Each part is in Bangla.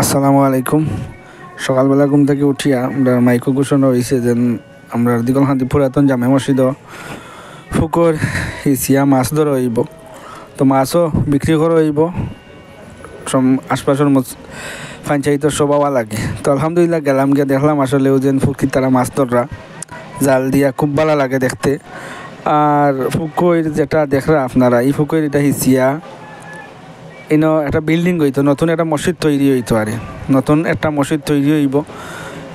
আসসালামু আলাইকুম। সকালবেলা ঘুম থেকে উঠিয়া আমরা মাইকো ঘোষণা হয়েছে যে আমরা দিগলহান্দি পুরাতন জামে মসজিদ ফুকর হিসিয়া মাছ ধরা হইব, তো মাছও বিক্রি করা হইব। সব আশপাশের পঞ্চায়েতের সবাওয়া লাগে, তো আলহামদুলিল্লাহ গেলাম গিয়ে দেখলাম আসলে ও যেন ফুকির তারা মাছ ধররা জাল দিয়া খুব ভালো লাগে দেখতে। আর ফুকর যেটা দেখরা আপনারা, এই ফুকর এটা হিসিয়া ইনো একটা বিল্ডিং হইতো, নতুন একটা মসজিদ তৈরি হইতো, আর নতুন একটা মসজিদ তৈরি হইব।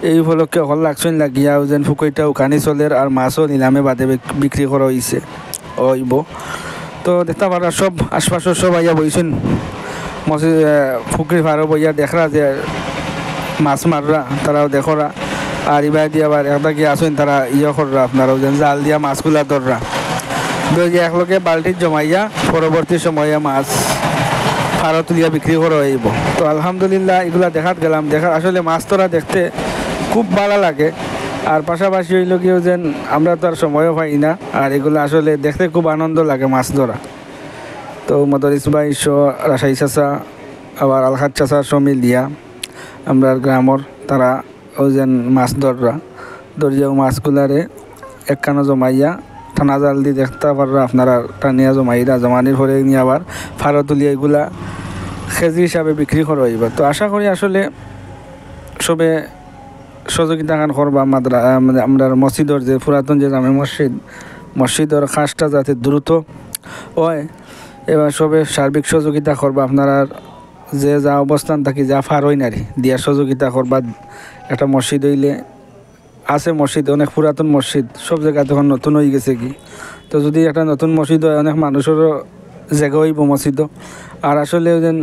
এই উপলক্ষে হল লাগছেন লাগিয়াও যেন ফুকইটা ওখানে চলের আর মাছও নিলামে বাদে বিক্রি করা হয়েছে হইব। তো দেখতে পারা সব আশপাশের সব আইয়া বইছেন মসজিদ ফুকরি ফারো বইয়া দেখরা যে মাছ মাররা, তারাও দেখরা। আর ইবাই দিয়ে আবার একটা কি আসেন তারা কররা আপনারাও যেন জাল দিয়া মাছগুলা ধররা ধরিয়া একলগে বালতির জমাইয়া পরবর্তী সময়ে মাছ ফারো তুলিয়া বিক্রি করা হইব। তো আলহামদুলিল্লাহ এগুলা দেখাত গেলাম, আসলে মাছ ধরা দেখতে খুব ভালো লাগে। আর পাশাপাশি হইল কেউ যেন আমরা তো আর সময়ও পাই না, আর এগুলো আসলে দেখতে খুব আনন্দ লাগে মাছ ধরা। তো মদরিস ভাই রাসাই চাষা আবার আলহাদ চাষা সমিল দিয়া আমরা গ্রামর তারা ও যেন মাছ ধরিয়াও মাছগুলারে একখানো জমাইয়া টানা জাল দিয়ে দেখতে পাররা আপনারা, টানিয়া জমাইরা জমানির পরে নিয়ে আবার ফারো তুলিয়া এগুলা কেজি হিসাবে বিক্রি করা হইব। তো আশা করি আসলে সবে সহযোগিতা খান করবা আমরা মসজিদর যে পুরাতন যে জামে মসজিদর কাজটা যাতে দ্রুত হয়, এবার সবে সার্বিক সহযোগিতা করবা। আপনারা যে যা অবস্থান থাকি যা ফার হই নারী দিয়া সহযোগিতা করবা। একটা মসজিদ হইলে আছে, মসজিদ অনেক পুরাতন মসজিদ, সব জায়গা তখন নতুন হয়ে গেছে কি। তো যদি একটা নতুন মসজিদ হয় অনেক মানুষেরও জায়গা হইব মসজিদও। আর আসলে যেন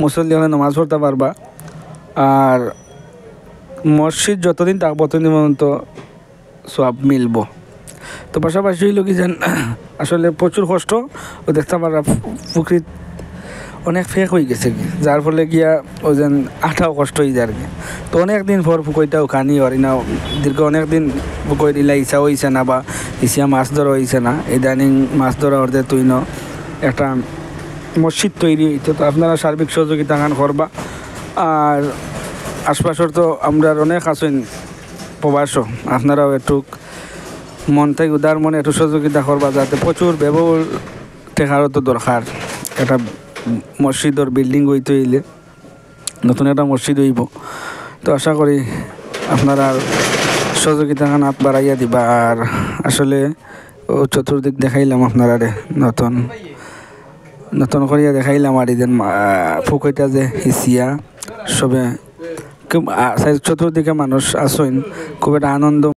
মুসল্লি হলে নামাজ পড়তে পারবা। আর মসজিদ যতদিন থাকবো ততদিন পর্যন্ত সব মিলব। তো পাশাপাশি হইল কি যেন আসলে প্রচুর কষ্ট ও দেখতে পারা পুকুর অনেক ফেক হয়ে গেছে কি, যার ফলে গিয়া ও যেন আঠাও কষ্ট হয়ে যায় আর কি। তো অনেক দিন পর পুকুরটাও খানি হরি না, দীর্ঘ অনেক দিন পুকুর দিলা ইচ্ছা হয়েছে না বা ইচ্ছা মাছ ধরা হয়েছে না। ইদানিং মাছ ধরা অর্ধে তুই ন একটা মসজিদ তৈরি হইতো। তো আপনারা সার্বিক সহযোগিতা খান করবা। আর আশপাশের তো আমরা অনেক আছেন প্রবাসও, আপনারাও একটু মন থেকে উদার মনে একটু সহযোগিতা করবা, যাতে প্রচুর ব্যবহার টেকারও তো দরকার। একটা মসজিদর বিল্ডিং হইতে হইলে নতুন একটা মসজিদ হইব। তো আশা করি আপনারা সহযোগিতা খান হাত বাড়াইয়া দিবা। আর আসলে ও চতুর্দিক দেখাইলাম আপনারা নতুন নতুন করিয়া দেখাইলাম, আর এদের ফুকইটা যে হিসিয়া সবে খুব চতুর্দিকে মানুষ আসেন, খুব একটা আনন্দ